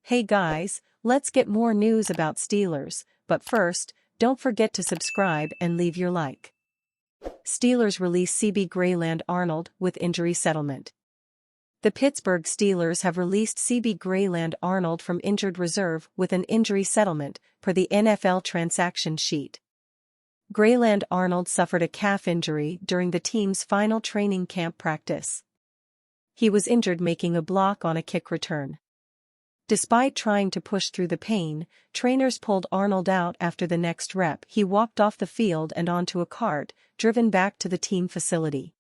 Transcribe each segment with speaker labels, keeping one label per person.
Speaker 1: Hey guys, let's get more news about Steelers, but first, don't forget to subscribe and leave your like. Steelers release CB Grayland Arnold with injury settlement. The Pittsburgh Steelers have released CB Grayland Arnold from injured reserve with an injury settlement, per the NFL transaction sheet. Grayland Arnold suffered a calf injury during the team's final training camp practice. He was injured making a block on a kick return. Despite trying to push through the pain, trainers pulled Arnold out after the next rep. He walked off the field and onto a cart, driven back to the team facility.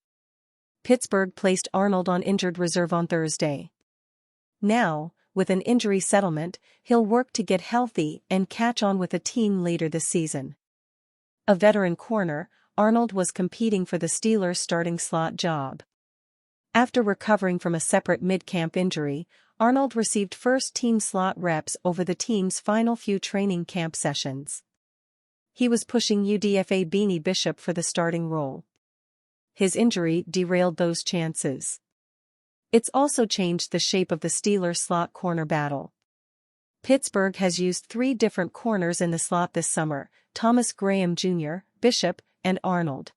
Speaker 1: Pittsburgh placed Arnold on injured reserve on Thursday. Now, with an injury settlement, he'll work to get healthy and catch on with the team later this season. A veteran corner, Arnold was competing for the Steelers' starting slot job. After recovering from a separate mid-camp injury, Arnold received first-team slot reps over the team's final few training camp sessions. He was pushing UDFA Beanie Bishop for the starting role. His injury derailed those chances. It's also changed the shape of the Steelers' slot corner battle. Pittsburgh has used 3 different corners in the slot this summer: Thomas Graham Jr., Bishop, and Arnold.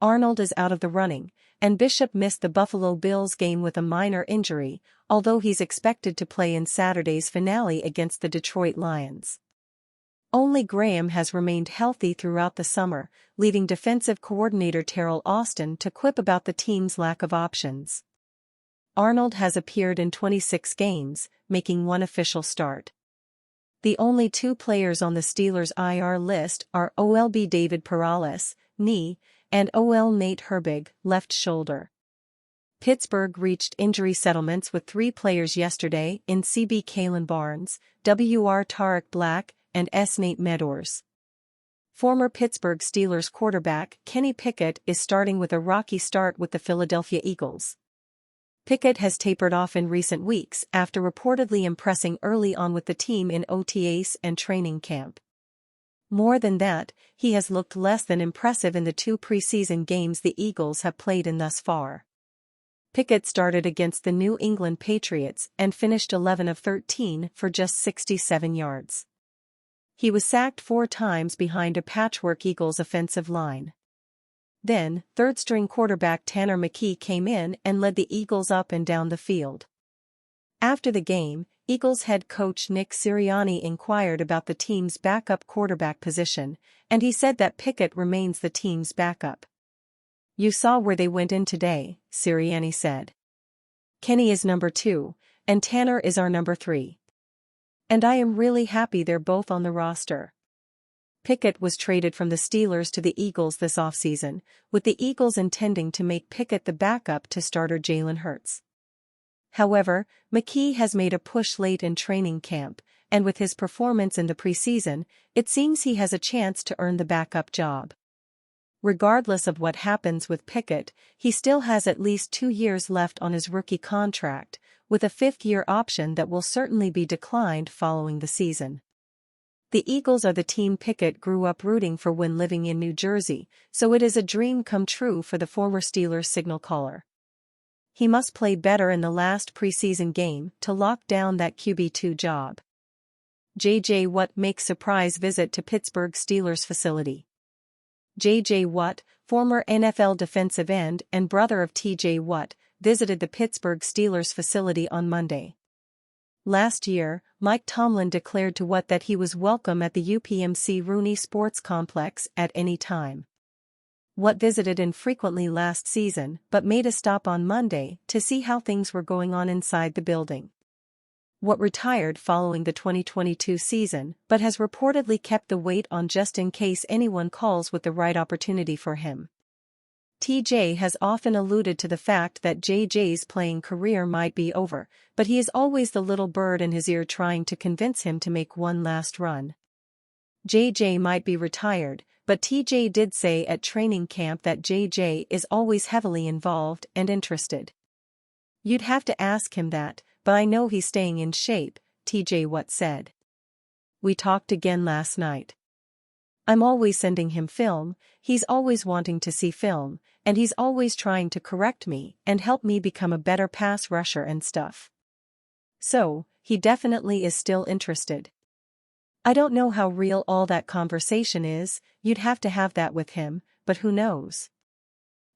Speaker 1: Arnold is out of the running, and Bishop missed the Buffalo Bills game with a minor injury, although he's expected to play in Saturday's finale against the Detroit Lions. Only Graham has remained healthy throughout the summer, leading defensive coordinator Terrell Austin to quip about the team's lack of options. Arnold has appeared in 26 games, making 1 official start. The only 2 players on the Steelers' IR list are OLB David Perales, knee, and OL Nate Herbig, left shoulder. Pittsburgh reached injury settlements with 3 players yesterday in CB Kalen Barnes, WR Tarek Black, and S. Nate Meadors. Former Pittsburgh Steelers quarterback Kenny Pickett is starting with a rocky start with the Philadelphia Eagles. Pickett has tapered off in recent weeks after reportedly impressing early on with the team in OTAs and training camp. More than that, he has looked less than impressive in the 2 preseason games the Eagles have played in thus far. Pickett started against the New England Patriots and finished 11 of 13 for just 67 yards. He was sacked 4 times behind a patchwork Eagles offensive line. Then, third-string quarterback Tanner McKee came in and led the Eagles up and down the field. After the game, Eagles head coach Nick Sirianni inquired about the team's backup quarterback position, and he said that Pickett remains the team's backup. "You saw where they went in today," Sirianni said. "Kenny is number 2, and Tanner is our number 3. And I am really happy they're both on the roster." Pickett was traded from the Steelers to the Eagles this offseason, with the Eagles intending to make Pickett the backup to starter Jalen Hurts. However, McKee has made a push late in training camp, and with his performance in the preseason, it seems he has a chance to earn the backup job. Regardless of what happens with Pickett, he still has at least 2 years left on his rookie contract, with a 5th-year option that will certainly be declined following the season. The Eagles are the team Pickett grew up rooting for when living in New Jersey, so it is a dream come true for the former Steelers signal caller. He must play better in the last preseason game to lock down that QB2 job. J.J. Watt makes surprise visit to Pittsburgh Steelers facility. J.J. Watt, former NFL defensive end and brother of T.J. Watt, visited the Pittsburgh Steelers facility on Monday. Last year, Mike Tomlin declared to Watt that he was welcome at the UPMC Rooney Sports Complex at any time. Watt visited infrequently last season but made a stop on Monday to see how things were going on inside the building. Watt retired following the 2022 season but has reportedly kept the weight on just in case anyone calls with the right opportunity for him. TJ has often alluded to the fact that JJ's playing career might be over, but he is always the little bird in his ear trying to convince him to make one last run. JJ might be retired, but TJ did say at training camp that JJ is always heavily involved and interested. "You'd have to ask him that, but I know he's staying in shape," TJ Watt said. "We talked again last night. I'm always sending him film, he's always wanting to see film, and he's always trying to correct me and help me become a better pass rusher and stuff. So, he definitely is still interested. I don't know how real all that conversation is, you'd have to have that with him, but who knows?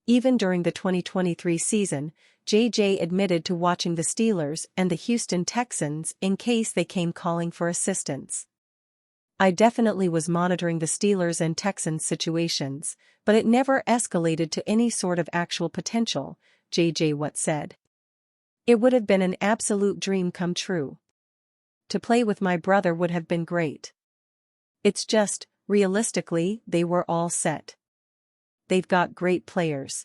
Speaker 1: Even during the 2023 season, JJ admitted to watching the Steelers and the Houston Texans in case they came calling for assistance. I definitely was monitoring the Steelers and Texans situations, but it never escalated to any sort of actual potential, JJ Watt said. It would have been an absolute dream come true. To play with my brother would have been great. It's just, realistically, they were all set. They've got great players.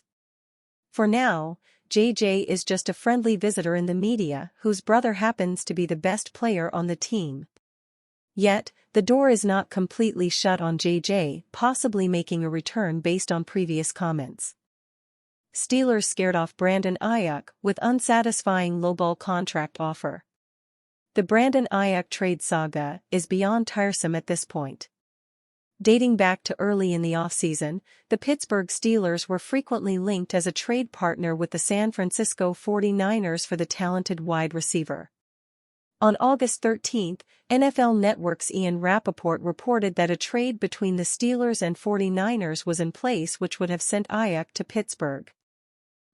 Speaker 1: For now, JJ is just a friendly visitor in the media whose brother happens to be the best player on the team. Yet, the door is not completely shut on JJ possibly making a return based on previous comments. Steelers scared off Brandon Aiyuk with unsatisfying lowball contract offer. The Brandon Aiyuk trade saga is beyond tiresome at this point. Dating back to early in the offseason, the Pittsburgh Steelers were frequently linked as a trade partner with the San Francisco 49ers for the talented wide receiver. On August 13, NFL Network's Ian Rappaport reported that a trade between the Steelers and 49ers was in place which would have sent Aiyuk to Pittsburgh.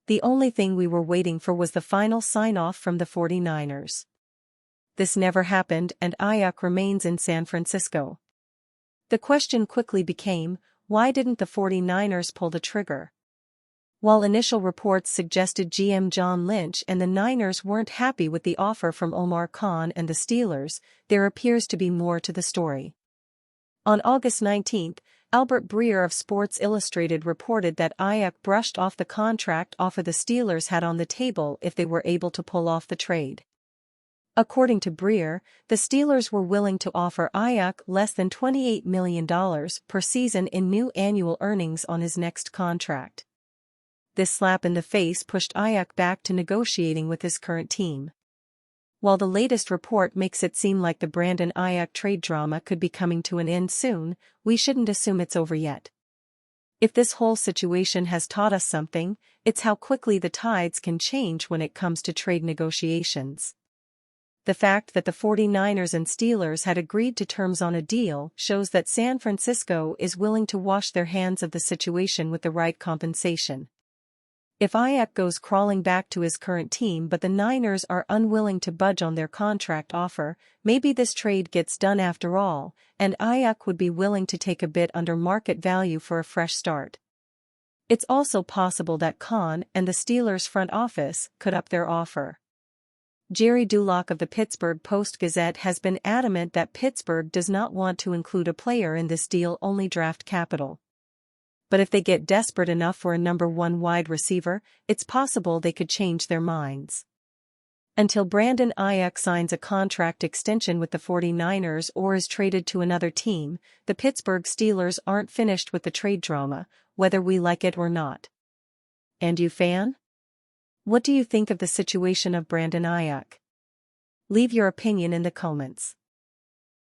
Speaker 1: The only thing we were waiting for was the final sign-off from the 49ers. This never happened and Aiyuk remains in San Francisco. The question quickly became, why didn't the 49ers pull the trigger? While initial reports suggested GM John Lynch and the Niners weren't happy with the offer from Omar Khan and the Steelers, there appears to be more to the story. On August 19, Albert Breer of Sports Illustrated reported that Aiyuk brushed off the contract offer the Steelers had on the table if they were able to pull off the trade. According to Breer, the Steelers were willing to offer Aiyuk less than $28 million per season in new annual earnings on his next contract. This slap in the face pushed Aiyuk back to negotiating with his current team. While the latest report makes it seem like the Brandon Aiyuk trade drama could be coming to an end soon, we shouldn't assume it's over yet. If this whole situation has taught us something, it's how quickly the tides can change when it comes to trade negotiations. The fact that the 49ers and Steelers had agreed to terms on a deal shows that San Francisco is willing to wash their hands of the situation with the right compensation. If Aiyuk goes crawling back to his current team but the Niners are unwilling to budge on their contract offer, maybe this trade gets done after all, and Aiyuk would be willing to take a bit under market value for a fresh start. It's also possible that Khan and the Steelers front office could up their offer. Jerry Dulac of the Pittsburgh Post-Gazette has been adamant that Pittsburgh does not want to include a player in this deal, only draft capital. But if they get desperate enough for a number one wide receiver, it's possible they could change their minds. Until Brandon Aiyuk signs a contract extension with the 49ers or is traded to another team, the Pittsburgh Steelers aren't finished with the trade drama, whether we like it or not. And you, fan? What do you think of the situation of Brandon Aiyuk? Leave your opinion in the comments.